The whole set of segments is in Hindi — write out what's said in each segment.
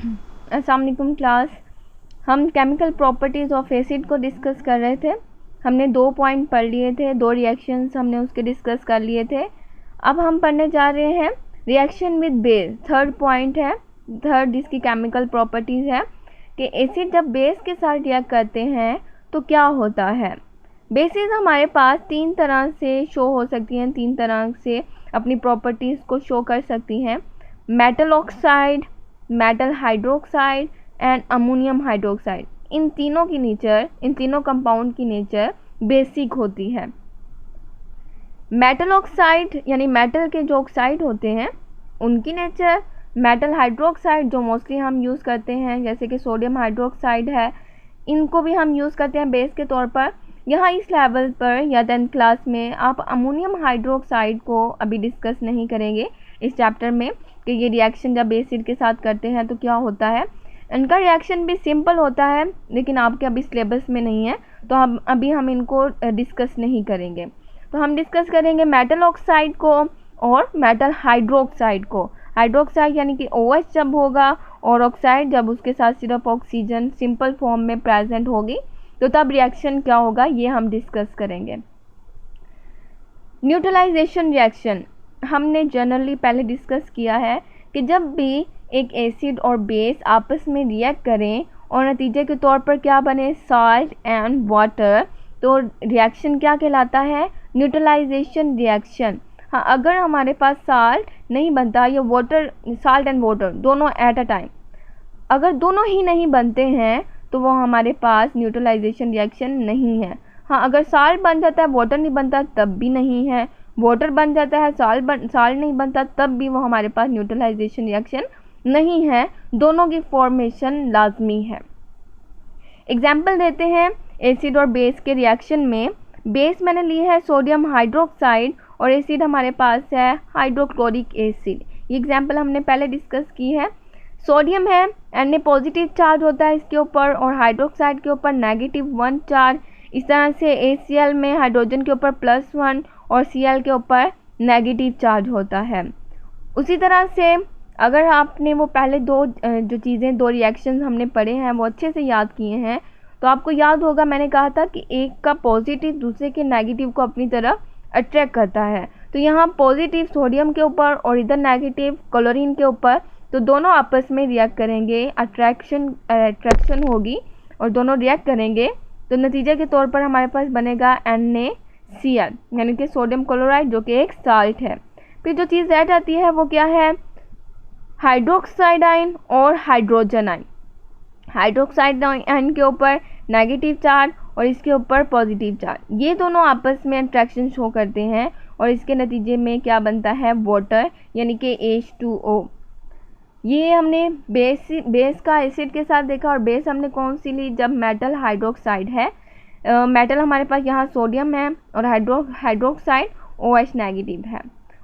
अस्सलाम वालेकुम क्लास। हम केमिकल प्रॉपर्टीज़ ऑफ एसिड को डिस्कस कर रहे थे। हमने 2 पॉइंट पढ़ लिए थे, 2 रिएक्शंस हमने उसके डिस्कस कर लिए थे। अब हम पढ़ने जा रहे हैं reaction with base. Third point है, थर्ड जिसकी केमिकल प्रॉपर्टीज़ है कि एसिड जब बेस के साथ रिएक्ट करते हैं तो क्या होता है। बेसिस हमारे पास 3 तरह से शो हो सकती हैं, 3 तरह से अपनी प्रॉपर्टीज़ को शो कर सकती हैं। Metal oxide, metal hydroxide and ammonium hydroxide. इन तीनों की नेचर, इन तीनों कंपाउंड की नेचर बेसिक होती है। मेटल ऑक्साइड यानी मेटल के जो ऑक्साइड होते हैं उनकी नेचर, मेटल हाइड्रोक्साइड जो मोस्टली हम यूज़ करते हैं जैसे कि सोडियम हाइड्रोक्साइड है, इनको भी हम यूज़ करते हैं बेस के तौर पर। यहाँ इस लेवल पर या 10th क्लास में आप अमोनियम हाइड्रोक्साइड को अभी डिस्कस नहीं करेंगे इस चैप्टर में कि ये रिएक्शन जब एसिड के साथ करते हैं तो क्या होता है। इनका रिएक्शन भी सिंपल होता है लेकिन आपके अभी सिलेबस में नहीं है तो हम इनको डिस्कस नहीं करेंगे। तो हम डिस्कस करेंगे मेटल ऑक्साइड को और मेटल हाइड्रोक्साइड को। हाइड्रोक्साइड यानी कि OH जब होगा और ऑक्साइड जब उसके साथ सिर्फ ऑक्सीजन सिंपल फॉर्म में प्रेजेंट होगी तो तब रिएक्शन क्या होगा ये हम डिस्कस करेंगे। न्यूट्रलाइजेशन रिएक्शन हमने जनरली पहले डिस्कस किया है कि जब भी एक एसिड और बेस आपस में रिएक्ट करें और नतीजे के तौर पर क्या बने, साल्ट एंड वाटर, तो रिएक्शन क्या कहलाता है, न्यूट्रलाइजेशन रिएक्शन। हाँ, अगर हमारे पास साल्ट नहीं बनता या वाटर, साल्ट एंड वाटर दोनों एट अ टाइम, अगर दोनों ही नहीं बनते हैं तो वो हमारे पास न्यूट्रलाइजेशन रिएक्शन नहीं है। हाँ, अगर साल्ट बन जाता है वाटर नहीं बनता तब भी नहीं है, वाटर बन जाता है साल्ट नहीं बनता तब भी वो हमारे पास न्यूट्रलाइजेशन रिएक्शन नहीं है। दोनों की फॉर्मेशन लाजमी है। एग्जाम्पल देते हैं एसिड और बेस के रिएक्शन में। बेस मैंने ली है सोडियम हाइड्रोक्साइड और एसिड हमारे पास है हाइड्रोक्लोरिक एसिड। ये एग्जाम्पल हमने पहले डिस्कस की है। सोडियम है, Na पॉजिटिव चार्ज होता है इसके ऊपर और हाइड्रोक्साइड के ऊपर -1 चार्ज। इस तरह से ACl में हाइड्रोजन के ऊपर +1 और Cl के ऊपर नेगेटिव चार्ज होता है। उसी तरह से अगर आपने वो पहले दो रिएक्शंस हमने पढ़े हैं वो अच्छे से याद किए हैं तो आपको याद होगा मैंने कहा था कि एक का पॉजिटिव दूसरे के नेगेटिव को अपनी तरफ अट्रैक्ट करता है। तो यहाँ पॉजिटिव सोडियम के ऊपर और इधर नेगेटिव क्लोरीन के ऊपर, तो दोनों आपस में रिएक्ट करेंगे, अट्रैक्शन होगी और दोनों रिएक्ट करेंगे तो नतीजे के तौर पर हमारे पास बनेगा NaCl यानी कि सोडियम क्लोराइड जो कि एक साल्ट है। फिर जो चीज़ रह जाती है वो क्या है, हाइड्रोक्साइड आयन और हाइड्रोजन आयन। हाइड्रोक्साइड आयन के ऊपर नेगेटिव चार्ज और इसके ऊपर पॉजिटिव चार्ज, ये दोनों आपस में अट्रैक्शन शो करते हैं और इसके नतीजे में क्या बनता है, वाटर यानी कि H2O। ये हमने बेस का एसिड के साथ देखा और बेस हमने कौन सी ली, जब मेटल हाइड्रोक्साइड है। मेटल हमारे पास यहाँ सोडियम है और हाइड्रोक्साइड OH नेगेटिव है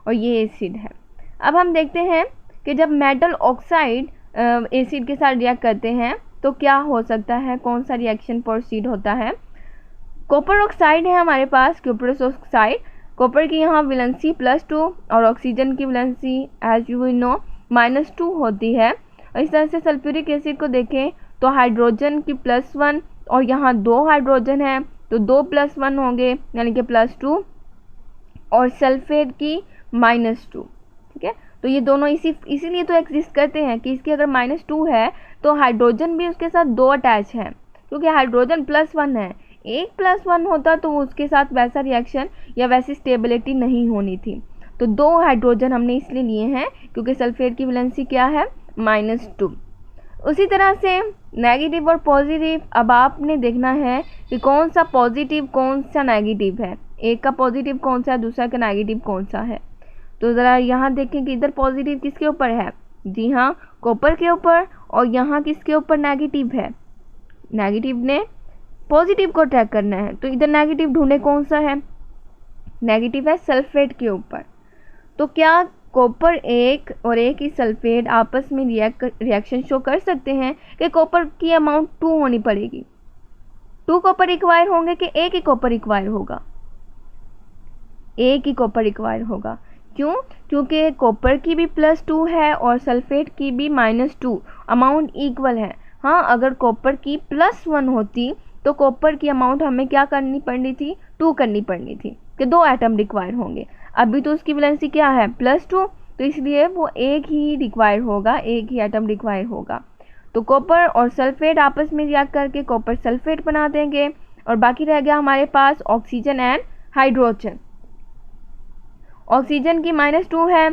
और ये एसिड है। अब हम देखते हैं कि जब मेटल ऑक्साइड एसिड के साथ रिएक्ट करते हैं तो क्या हो सकता है, कौन सा रिएक्शन प्रोसीड होता है। कॉपर ऑक्साइड है हमारे पास, क्यूपरस ऑक्साइड। कॉपर की यहाँ वैलेंसी +2 और ऑक्सीजन की वैलेंसी एज यू नो -2 होती है। इस तरह से सल्फ्यूरिक एसिड को देखें तो हाइड्रोजन की +1 और यहाँ 2 हाइड्रोजन है तो 2 +1 होंगे यानी कि +2 और सल्फेट की -2। ठीक है, तो ये दोनों इसीलिए तो एग्जिस्ट करते हैं कि इसकी अगर -2 है तो हाइड्रोजन भी उसके साथ 2 अटैच है, क्योंकि हाइड्रोजन +1 है। एक +1 होता तो उसके साथ वैसा रिएक्शन या वैसी स्टेबिलिटी नहीं होनी थी। तो 2 हाइड्रोजन हमने इसलिए लिए हैं क्योंकि सल्फेट की वैलेंसी क्या है, -2। उसी तरह से नेगेटिव और पॉजिटिव, अब आपने देखना है कि कौन सा पॉजिटिव कौन सा नेगेटिव है, एक का पॉजिटिव कौन सा है दूसरा का नेगेटिव कौन सा है। तो ज़रा यहाँ देखें कि इधर पॉजिटिव किसके ऊपर है, जी हाँ कॉपर के ऊपर, और यहाँ किसके ऊपर नेगेटिव है, नेगेटिव ने पॉजिटिव को ट्रैक करना है तो इधर नेगेटिव ढूंढे कौन सा है, नेगेटिव है सल्फेट के ऊपर। तो क्या कॉपर एक और एक ही सल्फेट आपस में रिएक्शन शो कर सकते हैं कि कॉपर की अमाउंट 2 होनी पड़ेगी, 2 कॉपर रिक्वायर होंगे कि एक ही कॉपर रिक्वायर होगा, एक ही कॉपर रिक्वायर होगा। क्यों, क्योंकि कॉपर की भी +2 है और सल्फेट की भी -2, अमाउंट इक्वल है। हाँ, अगर कॉपर की +1 होती तो कॉपर की अमाउंट हमें क्या करनी पड़नी थी, 2 करनी पड़नी थी, कि 2 एटम रिक्वायर होंगे। अभी तो उसकी वैलेंसी क्या है, +2, तो इसलिए वो एक ही रिक्वायर होगा, एक ही एटम रिक्वायर होगा। तो कॉपर और सल्फेट आपस में रिएक्ट करके कॉपर सल्फेट बना देंगे और बाकी रह गया हमारे पास ऑक्सीजन एंड हाइड्रोजन। ऑक्सीजन की -2 है,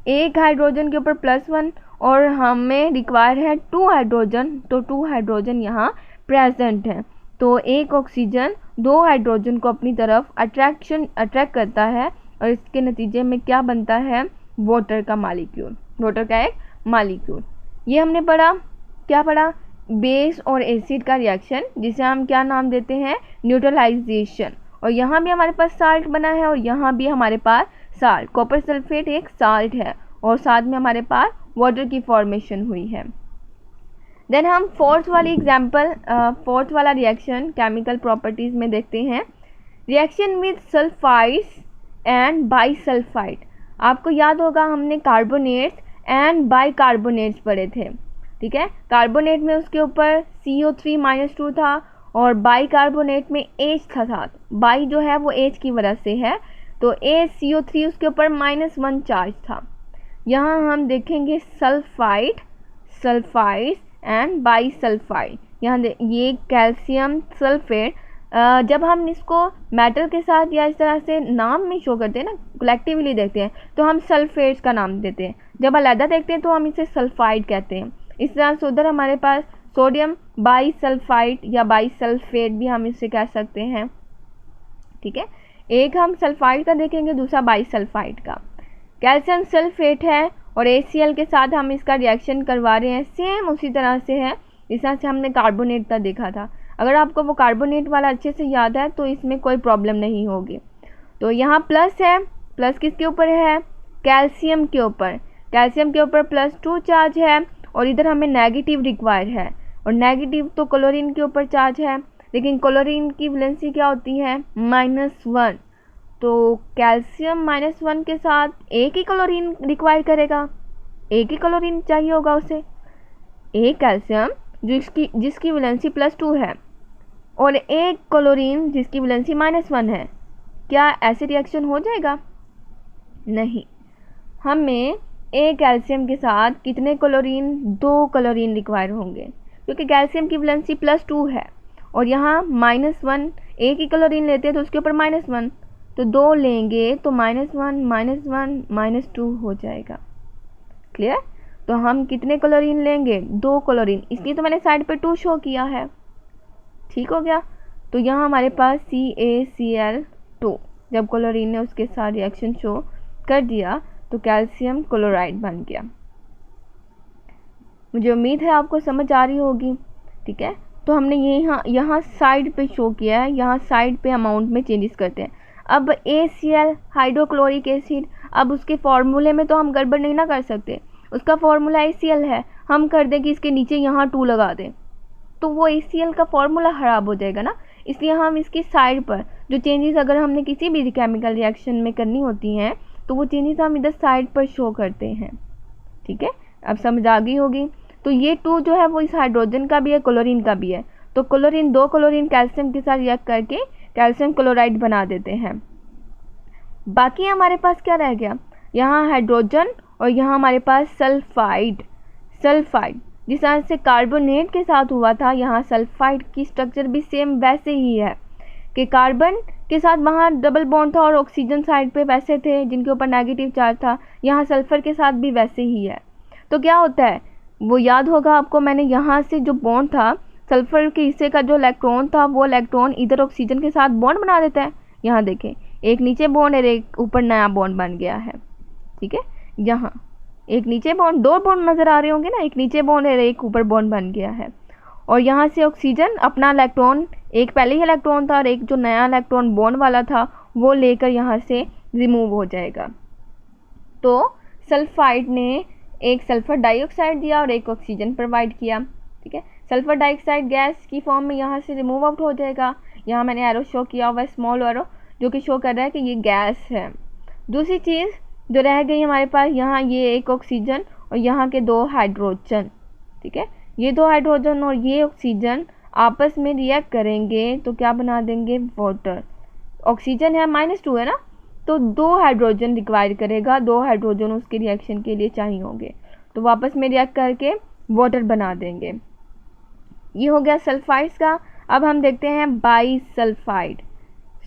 एक हाइड्रोजन के ऊपर +1 और हमें रिक्वायर है 2 हाइड्रोजन, तो 2 हाइड्रोजन यहाँ प्रेजेंट है। तो एक ऑक्सीजन 2 हाइड्रोजन को अपनी तरफ अट्रैक्ट करता है और इसके नतीजे में क्या बनता है, वाटर का मॉलिक्यूल, वाटर का एक मॉलिक्यूल। ये हमने पढ़ा, क्या पढ़ा, बेस और एसिड का रिएक्शन, जिसे हम क्या नाम देते हैं, न्यूट्रलाइजेशन। और यहाँ भी हमारे पास साल्ट बना है और यहाँ भी हमारे पास साल्ट, कॉपर सल्फेट एक साल्ट है और साथ में हमारे पास वाटर की फॉर्मेशन हुई है। देन हम फोर्थ वाली एग्जांपल, फोर्थ वाला रिएक्शन केमिकल प्रॉपर्टीज में देखते हैं, reaction with sulphides and bisulphide. आपको याद होगा हमने कार्बोनेट्स एंड बाइकार्बोनेट्स पढ़े थे, ठीक है। कार्बोनेट में उसके ऊपर CO3 -2 था और बाइकार्बोनेट में H था साथ, बाई जो है वो H की वजह से है, तो CO3 उसके ऊपर -1 चार्ज था। यहाँ हम देखेंगे सल्फाइड, सल्फाइड्स एंड बाइसल्फाइड। यहाँ ये कैल्शियम सल्फेट, जब हम इसको मेटल के साथ या इस तरह से नाम में शो करते हैं ना, कलेक्टिवली देखते हैं तो हम सल्फेट्स का नाम देते हैं, जब अलग देखते हैं तो हम इसे सल्फाइड कहते हैं। इस तरह से उधर हमारे पास सोडियम बाइसल्फाइड या बाइसल्फेट भी हम इसे कह सकते हैं, ठीक है। एक हम सल्फाइड का देखेंगे, दूसरा बाइसल्फाइड का। कैल्शियम सल्फेट है और ACl के साथ हम इसका रिएक्शन करवा रहे हैं, सेम उसी तरह से है जिस तरह से हमने कार्बोनेट का देखा था। अगर आपको वो कार्बोनेट वाला अच्छे से याद है तो इसमें कोई प्रॉब्लम नहीं होगी। तो यहाँ प्लस है, प्लस किसके ऊपर है, कैल्शियम के ऊपर, कैल्शियम के ऊपर +2 चार्ज है और इधर हमें नेगेटिव रिक्वायर है और नेगेटिव तो क्लोरीन के ऊपर चार्ज है, लेकिन क्लोरीन की वैलेंसी क्या होती है, -1, तो कैल्शियम -1 के साथ एक ही क्लोरीन रिक्वायर करेगा, एक ही क्लोरीन चाहिए होगा उसे, एक कैल्शियम जिसकी वैलेंसी +2 है और एक क्लोरीन जिसकी वैलेंसी -1 है। क्या ऐसे रिएक्शन हो जाएगा, नहीं। हमें एक कैल्शियम के साथ कितने क्लोरीन, 2 क्लोरीन रिक्वायर होंगे, क्योंकि कैल्शियम की वैलेंसी +2 है और यहाँ -1, एक ही क्लोरीन लेते हैं तो उसके ऊपर -1, तो 2 लेंगे तो -1 -2 हो जाएगा, क्लियर। तो हम कितने क्लोरीन लेंगे, 2 क्लोरीन, इसलिए तो मैंने साइड पे 2 शो किया है, ठीक हो गया। तो यहाँ हमारे पास CaCl2, जब क्लोरीन ने उसके साथ रिएक्शन शो कर दिया तो कैल्शियम क्लोराइड बन गया। मुझे उम्मीद है आपको समझ आ रही होगी, ठीक है। तो हमने यहाँ साइड पे शो किया है, यहाँ साइड पे अमाउंट में चेंजेस करते हैं। अब ACl हाइड्रोक्लोरिक एसिड, अब उसके फॉर्मूले में तो हम गड़बड़ नहीं ना कर सकते, उसका फॉर्मूला ACl है, हम कर दें कि इसके नीचे यहाँ 2 लगा दें तो वो ACl का फॉर्मूला ख़राब हो जाएगा ना, इसलिए हम इसकी साइड पर जो चेंजेस अगर हमने किसी भी केमिकल रिएक्शन में करनी होती हैं तो वो चेंजेस हम इधर साइड पर शो करते हैं, ठीक है। अब समझ आ गई होगी। तो ये 2 जो है वो इस हाइड्रोजन का भी है, क्लोरीन का भी है, तो क्लोरीन 2 क्लोरीन कैल्शियम के साथ रिएक्ट करके कैल्शियम क्लोराइड बना देते हैं। बाकी हमारे पास क्या रह गया, यहाँ हाइड्रोजन और यहाँ हमारे पास सल्फाइड, सल्फाइड जिस तरह से कार्बोनेट के साथ हुआ था, यहाँ सल्फाइड की स्ट्रक्चर भी सेम वैसे ही है कि कार्बन के साथ वहाँ डबल बॉन्ड था और ऑक्सीजन साइड पे वैसे थे जिनके ऊपर नेगेटिव चार्ज था, यहाँ सल्फर के साथ भी वैसे ही है। तो क्या होता है, वो याद होगा आपको, मैंने यहाँ से जो बॉन्ड था सल्फर के हिस्से का जो इलेक्ट्रॉन था वो इलेक्ट्रॉन इधर ऑक्सीजन के साथ बॉन्ड बना देता है। यहाँ देखें, एक नीचे बॉन्ड और एक ऊपर नया बॉन्ड बन गया है, ठीक है। यहाँ एक नीचे बॉन्ड, 2 बॉन्ड नज़र आ रहे होंगे ना, एक नीचे बॉन्ड और एक ऊपर बॉन्ड बन गया है। और यहाँ से ऑक्सीजन अपना इलेक्ट्रॉन, एक पहले ही इलेक्ट्रॉन था और एक जो नया इलेक्ट्रॉन बॉन्ड वाला था वो लेकर यहाँ से रिमूव हो जाएगा। तो सल्फाइड ने एक सल्फर डाइऑक्साइड दिया और एक ऑक्सीजन प्रोवाइड किया, ठीक है। सल्फर डाइऑक्साइड गैस की फॉर्म में यहाँ से रिमूव आउट हो जाएगा। यहाँ मैंने एरो शो किया हुआ है, स्मॉल एरो, जो कि शो कर रहा है कि ये गैस है। दूसरी चीज़, जो रह गई हमारे पास यहाँ ये एक ऑक्सीजन और यहाँ के 2 हाइड्रोजन, ठीक है। ये 2 हाइड्रोजन और ये ऑक्सीजन आपस में रिएक्ट करेंगे तो क्या बना देंगे, वाटर। ऑक्सीजन है -2 है ना, तो 2 हाइड्रोजन रिक्वायर करेगा, 2 हाइड्रोजन उसके रिएक्शन के लिए चाहिए होंगे, तो वापस में रिएक्ट करके वाटर बना देंगे। ये हो गया सल्फाइड्स का। अब हम देखते हैं बाईसल्फाइड।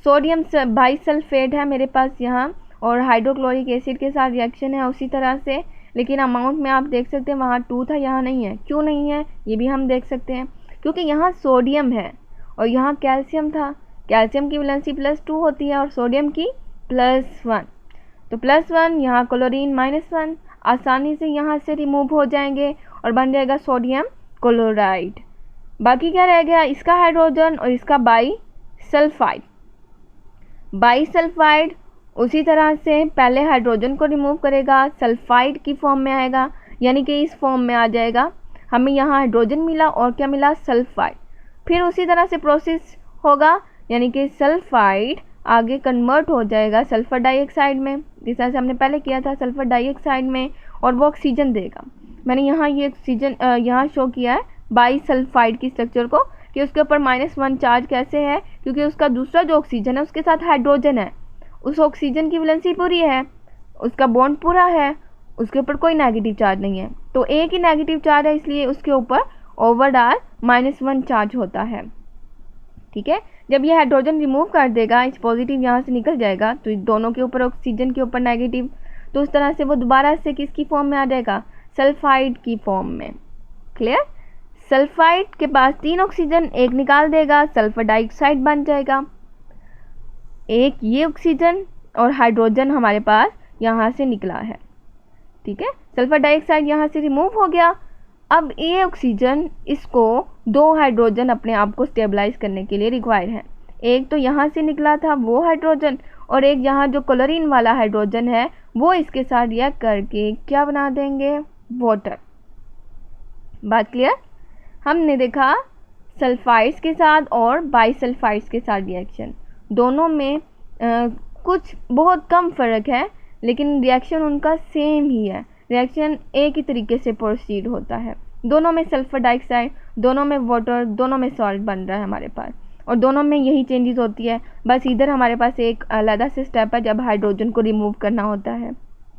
सोडियम बाईसल्फेट है मेरे पास यहाँ और हाइड्रोक्लोरिक एसिड के साथ रिएक्शन है उसी तरह से, लेकिन अमाउंट में आप देख सकते हैं वहाँ 2 था, यहाँ नहीं है। क्यों नहीं है ये भी हम देख सकते हैं, क्योंकि यहाँ सोडियम है और यहाँ कैल्शियम था। कैल्शियम की वैलेंसी +2 होती है और सोडियम की +1, तो +1 यहाँ क्लोरीन -1 आसानी से यहाँ से रिमूव हो जाएंगे और बन जाएगा सोडियम क्लोराइड। बाकी क्या रह गया, इसका हाइड्रोजन और इसका बाईसल्फाइड। बाईसल्फाइड उसी तरह से पहले हाइड्रोजन को रिमूव करेगा, सल्फाइड की फॉर्म में आएगा, यानी कि इस फॉर्म में आ जाएगा। हमें यहाँ हाइड्रोजन मिला और क्या मिला, सल्फाइड। फिर उसी तरह से प्रोसेस होगा, यानी कि सल्फाइड आगे कन्वर्ट हो जाएगा सल्फर डाइऑक्साइड में, जिस तरह से हमने पहले किया था सल्फर डाइऑक्साइड में, और वो ऑक्सीजन देगा। मैंने यहाँ ये ऑक्सीजन यहाँ शो किया है बाईसल्फाइड की स्ट्रक्चर को कि उसके ऊपर -1 चार्ज कैसे है, क्योंकि उसका दूसरा जो ऑक्सीजन है उसके साथ हाइड्रोजन है, उस ऑक्सीजन की वैलेंसी पूरी है, उसका बॉन्ड पूरा है, उसके ऊपर कोई नेगेटिव चार्ज नहीं है, तो एक ही नेगेटिव चार्ज है, इसलिए उसके ऊपर ओवरऑल -1 चार्ज होता है, ठीक है। जब ये हाइड्रोजन रिमूव कर देगा, इस पॉजिटिव यहाँ से निकल जाएगा, तो दोनों के ऊपर ऑक्सीजन के ऊपर नेगेटिव, तो उस तरह से वो दोबारा से किसकी फॉर्म में आ जाएगा, सल्फाइड की फॉर्म में। क्लियर। सल्फाइड के पास 3 ऑक्सीजन, एक निकाल देगा, सल्फर डाइऑक्साइड बन जाएगा। एक ये ऑक्सीजन और हाइड्रोजन हमारे पास यहाँ से निकला है, ठीक है। सल्फर डाइऑक्साइड यहाँ से रिमूव हो गया। अब ये ऑक्सीजन, इसको 2 हाइड्रोजन अपने आप को स्टेबलाइज करने के लिए रिक्वायर है। एक तो यहाँ से निकला था वो हाइड्रोजन, और एक यहाँ जो क्लोरीन वाला हाइड्रोजन है वो इसके साथ रिएक्ट करके क्या बना देंगे, वाटर। बात क्लियर। हमने देखा सल्फाइड्स के साथ और बाईसल्फाइड्स के साथ रिएक्शन, दोनों में कुछ बहुत कम फ़र्क है, लेकिन रिएक्शन उनका सेम ही है, रिएक्शन एक ही तरीके से प्रोसीड होता है। दोनों में सल्फर डाइऑक्साइड, दोनों में वाटर, दोनों में सॉल्ट बन रहा है हमारे पास, और दोनों में यही चेंजेस होती है। बस इधर हमारे पास एक अलग से स्टेप है जब हाइड्रोजन को रिमूव करना होता है,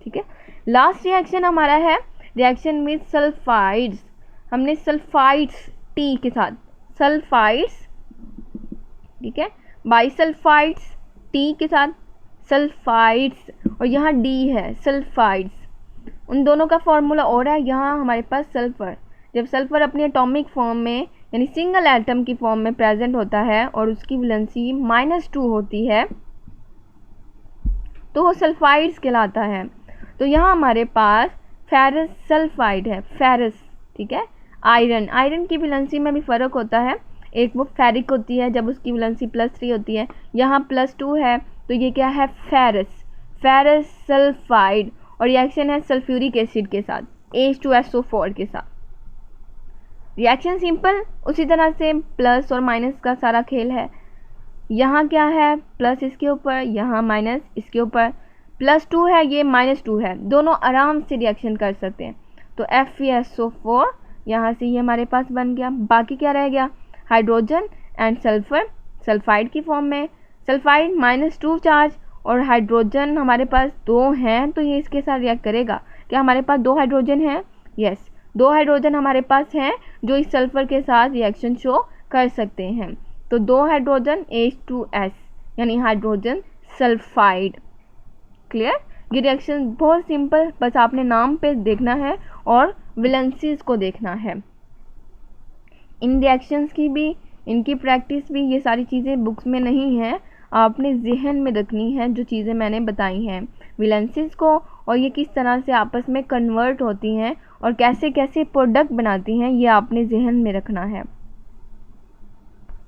ठीक है। लास्ट रिएक्शन हमारा है रिएक्शन विद सल्फाइड्स। हमने सल्फाइड्स टी के साथ, सल्फाइड्स, ठीक है, बाईसल्फाइड्स टी के साथ सल्फाइड्स, और यहाँ डी है सल्फाइड्स। उन दोनों का फॉर्मूला और है, यहाँ हमारे पास सल्फ़र, जब सल्फ़र अपनी एटॉमिक फॉर्म में यानी सिंगल एटम की फॉर्म में प्रेजेंट होता है और उसकी वैलेंसी -2 होती है, तो वो सल्फाइड्स कहलाता है। तो यहाँ हमारे पास फेरस सल्फाइड है, फेरस, ठीक है। आयरन की वैलेंसी में भी फ़र्क होता है, एक वो फेरिक होती है जब उसकी वैलेंसी +3 होती है, यहाँ +2 है, तो ये क्या है, फेरस सल्फाइड, और रिएक्शन है सल्फ्यूरिक एसिड के साथ, H2SO4 के साथ। रिएक्शन सिंपल, उसी तरह से प्लस और माइनस का सारा खेल है। यहाँ क्या है, प्लस इसके ऊपर, यहाँ माइनस इसके ऊपर, +2 है, ये -2 है, दोनों आराम से रिएक्शन कर सकते हैं। तो FeSO4 यहाँ से ये हमारे पास बन गया। बाकी क्या रह गया, हाइड्रोजन एंड सल्फर सल्फाइड की फॉर्म में, सल्फाइड -2 चार्ज और हाइड्रोजन हमारे पास 2 हैं, तो ये इसके साथ रिएक्ट करेगा। क्या हमारे पास 2 हाइड्रोजन हैं, यस, 2 हाइड्रोजन हमारे पास हैं जो इस सल्फर के साथ रिएक्शन शो कर सकते हैं। तो 2 हाइड्रोजन H2S यानी हाइड्रोजन सल्फाइड। क्लियर। ये रिएक्शन बहुत सिंपल, बस आपने नाम पे देखना है और वैलेंसीज को देखना है। इन रिएक्शंस की भी, इनकी प्रैक्टिस भी, ये सारी चीज़ें बुक्स में नहीं है, आपने जहन में रखनी है जो चीज़ें मैंने बताई हैं, वैलेंसीज को, और ये किस तरह से आपस में कन्वर्ट होती हैं और कैसे कैसे प्रोडक्ट बनाती हैं, ये आपने जहन में रखना है।